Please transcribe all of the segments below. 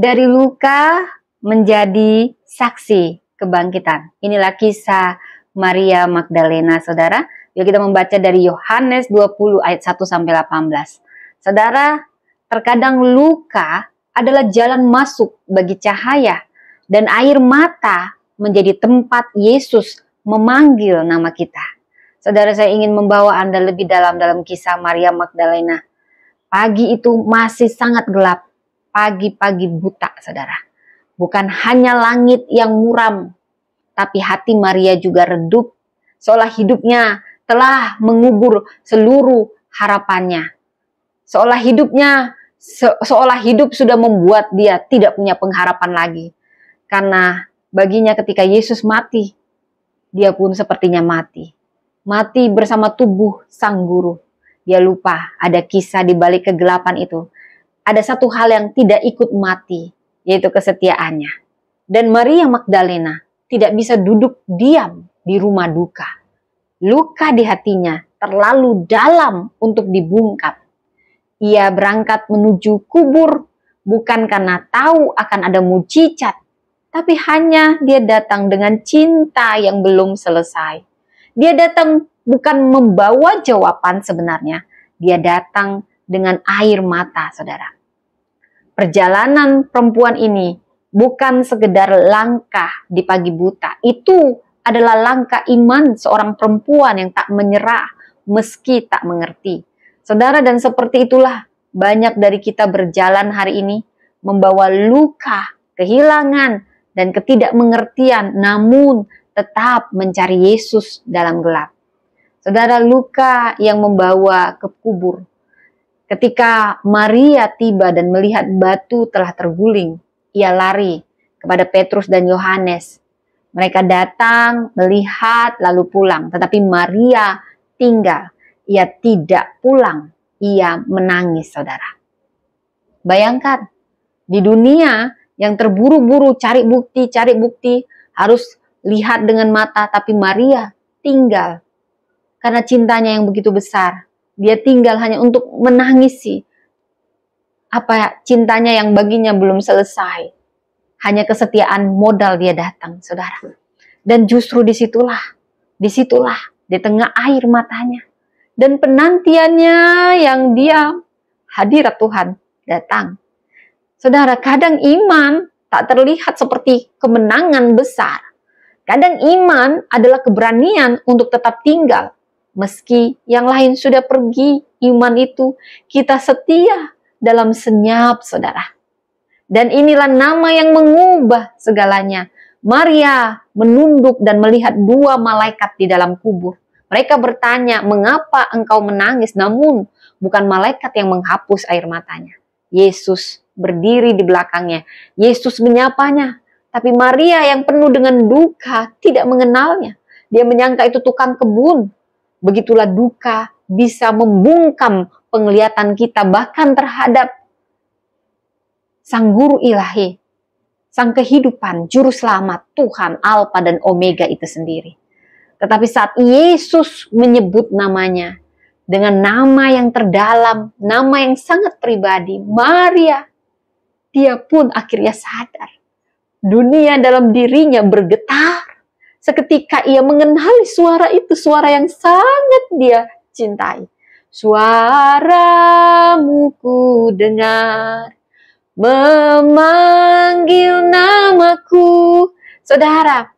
Dari luka menjadi saksi kebangkitan. Inilah kisah Maria Magdalena, saudara. Yuk kita membaca dari Yohanes 20 ayat 1 sampai 18. Saudara, terkadang luka adalah jalan masuk bagi cahaya dan air mata menjadi tempat Yesus memanggil nama kita. Saudara, saya ingin membawa Anda lebih dalam kisah Maria Magdalena. Pagi itu masih sangat gelap. Pagi-pagi buta, saudara. Bukan hanya langit yang muram, tapi hati Maria juga redup, seolah hidupnya telah mengubur seluruh harapannya. Seolah hidup sudah membuat dia tidak punya pengharapan lagi. Karena baginya ketika Yesus mati, dia pun sepertinya mati. Mati bersama tubuh sang guru. Dia lupa ada kisah di balik kegelapan itu. Ada satu hal yang tidak ikut mati, yaitu kesetiaannya. Dan Maria Magdalena tidak bisa duduk diam di rumah duka. Luka di hatinya terlalu dalam untuk dibungkap. Ia berangkat menuju kubur bukan karena tahu akan ada mujizat, tapi hanya dia datang dengan cinta yang belum selesai. Dia datang bukan membawa jawaban sebenarnya, dia datang dengan air mata, saudara. Perjalanan perempuan ini bukan sekedar langkah di pagi buta. Itu adalah langkah iman seorang perempuan yang tak menyerah meski tak mengerti. Saudara, dan seperti itulah banyak dari kita berjalan hari ini membawa luka, kehilangan, dan ketidakmengertian, namun tetap mencari Yesus dalam gelap. Saudara, luka yang membawa ke kubur. Ketika Maria tiba dan melihat batu telah terguling, ia lari kepada Petrus dan Yohanes. Mereka datang, melihat, lalu pulang. Tetapi Maria tinggal. Ia tidak pulang. Ia menangis, saudara. Bayangkan, di dunia yang terburu-buru cari bukti, harus lihat dengan mata, tapi Maria tinggal. Karena cintanya yang begitu besar, dia tinggal hanya untuk menangisi cintanya yang baginya belum selesai. Hanya kesetiaan modal dia datang, saudara. Dan justru disitulah di tengah air matanya dan penantiannya yang diam, hadirat Tuhan datang. Saudara, kadang iman tak terlihat seperti kemenangan besar. Kadang iman adalah keberanian untuk tetap tinggal. Meski yang lain sudah pergi, iman itu kita setia dalam senyap, saudara. Dan inilah nama yang mengubah segalanya. Maria menunduk dan melihat dua malaikat di dalam kubur. Mereka bertanya, mengapa engkau menangis? Namun bukan malaikat yang menghapus air matanya. Yesus berdiri di belakangnya. Yesus menyapanya. Tapi Maria yang penuh dengan duka tidak mengenalnya. Dia menyangka itu tukang kebun. Begitulah duka bisa membungkam penglihatan kita bahkan terhadap Sang Guru Ilahi, Sang Kehidupan, Juru Selamat, Tuhan, Alfa dan Omega itu sendiri. Tetapi saat Yesus menyebut namanya dengan nama yang terdalam, nama yang sangat pribadi, Maria, dia pun akhirnya sadar. Dunia dalam dirinya bergetar. Seketika ia mengenali suara itu, suara yang sangat dia cintai. Suaramu ku dengar, memanggil namaku. Saudara,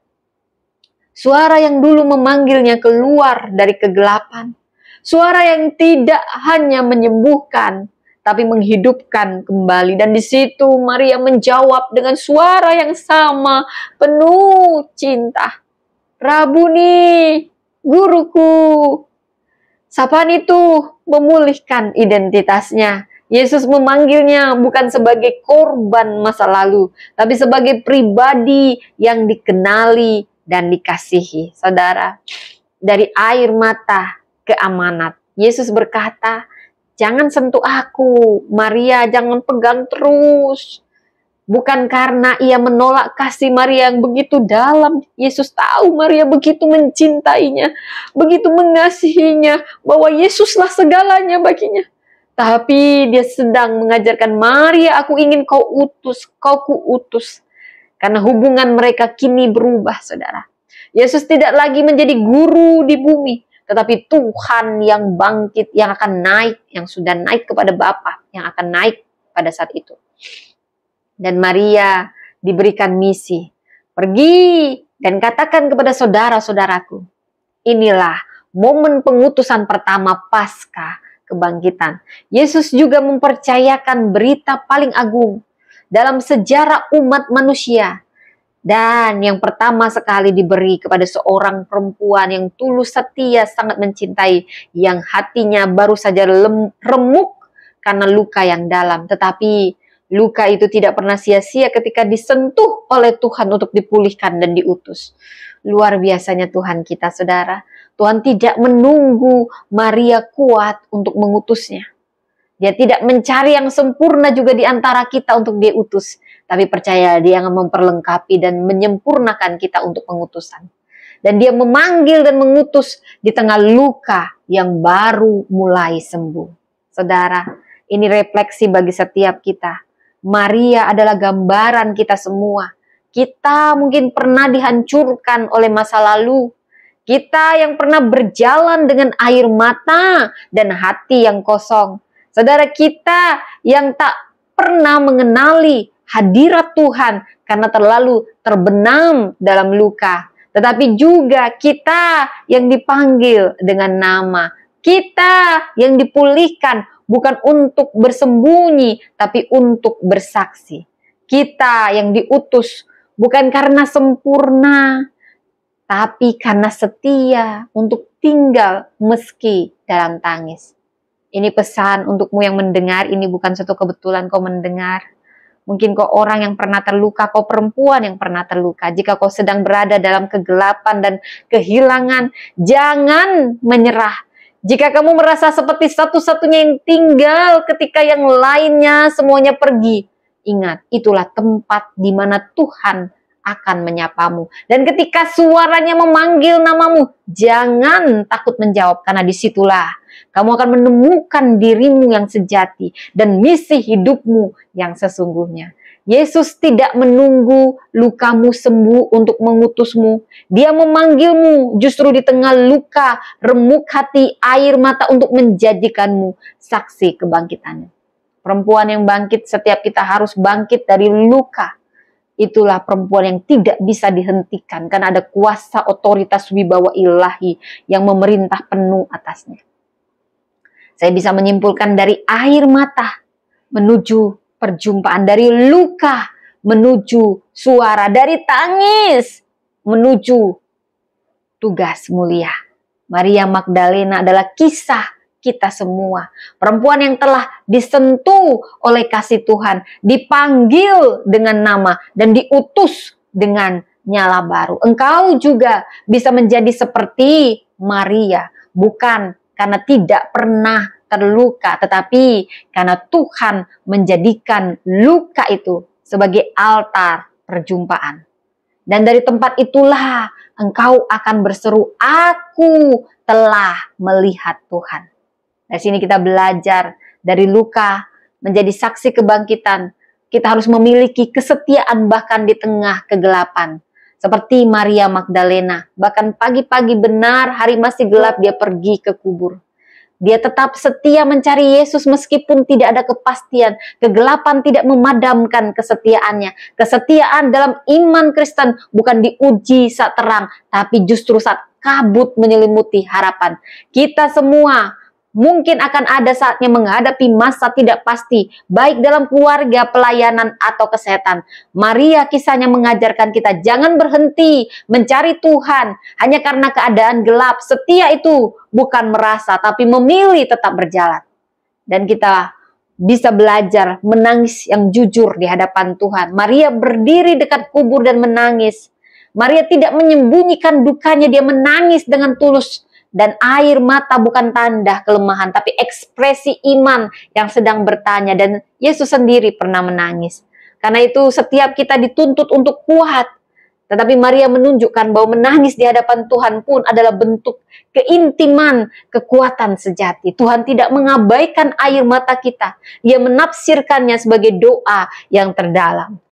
suara yang dulu memanggilnya keluar dari kegelapan. Suara yang tidak hanya menyembuhkan, tapi menghidupkan kembali. Dan di situ Maria menjawab dengan suara yang sama, penuh cinta. Rabuni, guruku. Sapaan itu memulihkan identitasnya. Yesus memanggilnya bukan sebagai korban masa lalu, tapi sebagai pribadi yang dikenali dan dikasihi. Saudara, dari air mata ke amanat, Yesus berkata, jangan sentuh aku, Maria, jangan pegang terus. Bukan karena ia menolak kasih Maria yang begitu dalam. Yesus tahu Maria begitu mencintainya, begitu mengasihinya, bahwa Yesuslah segalanya baginya. Tapi dia sedang mengajarkan, Maria, aku ingin kau utus, kau kuutus. Karena hubungan mereka kini berubah, saudara. Yesus tidak lagi menjadi guru di bumi, tetapi Tuhan yang bangkit, yang akan naik, yang sudah naik kepada Bapa, yang akan naik pada saat itu. Dan Maria diberikan misi, pergi dan katakan kepada saudara-saudaraku, inilah momen pengutusan pertama pasca kebangkitan. Yesus juga mempercayakan berita paling agung dalam sejarah umat manusia. Dan yang pertama sekali diberi kepada seorang perempuan yang tulus setia, sangat mencintai, yang hatinya baru saja remuk karena luka yang dalam. Tetapi luka itu tidak pernah sia-sia ketika disentuh oleh Tuhan untuk dipulihkan dan diutus. Luar biasanya Tuhan kita, saudara. Tuhan tidak menunggu Maria kuat untuk mengutusnya. Dia tidak mencari yang sempurna juga di antara kita untuk dia utus. Tapi percaya dia akan memperlengkapi dan menyempurnakan kita untuk pengutusan. Dan dia memanggil dan mengutus di tengah luka yang baru mulai sembuh. Saudara, ini refleksi bagi setiap kita. Maria adalah gambaran kita semua. Kita mungkin pernah dihancurkan oleh masa lalu. Kita yang pernah berjalan dengan air mata dan hati yang kosong. Saudara, kita yang tak pernah mengenali hadirat Tuhan karena terlalu terbenam dalam luka. Tetapi juga kita yang dipanggil dengan nama. Kita yang dipulihkan bukan untuk bersembunyi, tapi untuk bersaksi. Kita yang diutus bukan karena sempurna, tapi karena setia untuk tinggal meski dalam tangis. Ini pesan untukmu yang mendengar, ini bukan suatu kebetulan kau mendengar. Mungkin kau orang yang pernah terluka, kau perempuan yang pernah terluka. Jika kau sedang berada dalam kegelapan dan kehilangan, jangan menyerah. Jika kamu merasa seperti satu-satunya yang tinggal ketika yang lainnya semuanya pergi, ingat, itulah tempat di mana Tuhan akan menyapamu. Dan ketika suaranya memanggil namamu, jangan takut menjawab, karena disitulah kamu akan menemukan dirimu yang sejati dan misi hidupmu yang sesungguhnya. Yesus tidak menunggu lukamu sembuh untuk mengutusmu. Dia memanggilmu justru di tengah luka, remuk hati, air mata untuk menjadikanmu saksi kebangkitannya. Perempuan yang bangkit, setiap kita harus bangkit dari luka. Itulah perempuan yang tidak bisa dihentikan karena ada kuasa otoritas wibawa ilahi yang memerintah penuh atasnya. Saya bisa menyimpulkan dari air mata menuju perjumpaan, dari luka menuju suara, dari tangis menuju tugas mulia. Maria Magdalena adalah kisah kita semua. Perempuan yang telah disentuh oleh kasih Tuhan, dipanggil dengan nama dan diutus dengan nyala baru. Engkau juga bisa menjadi seperti Maria, bukan karena tidak pernah terluka, tetapi karena Tuhan menjadikan luka itu sebagai altar perjumpaan. Dan dari tempat itulah engkau akan berseru, aku telah melihat Tuhan. Dari sini kita belajar dari luka menjadi saksi kebangkitan. Kita harus memiliki kesetiaan bahkan di tengah kegelapan. Seperti Maria Magdalena, bahkan pagi-pagi benar hari masih gelap dia pergi ke kubur. Dia tetap setia mencari Yesus meskipun tidak ada kepastian. Kegelapan tidak memadamkan kesetiaannya. Kesetiaan dalam iman Kristen bukan diuji saat terang, tapi justru saat kabut menyelimuti harapan. Kita semua mungkin akan ada saatnya menghadapi masa tidak pasti, baik dalam keluarga, pelayanan, atau kesehatan. Maria kisahnya mengajarkan kita jangan berhenti mencari Tuhan hanya karena keadaan gelap. Setia itu bukan merasa, tapi memilih tetap berjalan. Dan kita bisa belajar menangis yang jujur di hadapan Tuhan. Maria berdiri dekat kubur dan menangis. Maria tidak menyembunyikan dukanya, dia menangis dengan tulus. Dan air mata bukan tanda kelemahan, tapi ekspresi iman yang sedang bertanya. Dan Yesus sendiri pernah menangis. Karena itu setiap kita dituntut untuk kuat. Tetapi Maria menunjukkan bahwa menangis di hadapan Tuhan pun adalah bentuk keintiman, kekuatan sejati. Tuhan tidak mengabaikan air mata kita. Dia menafsirkannya sebagai doa yang terdalam.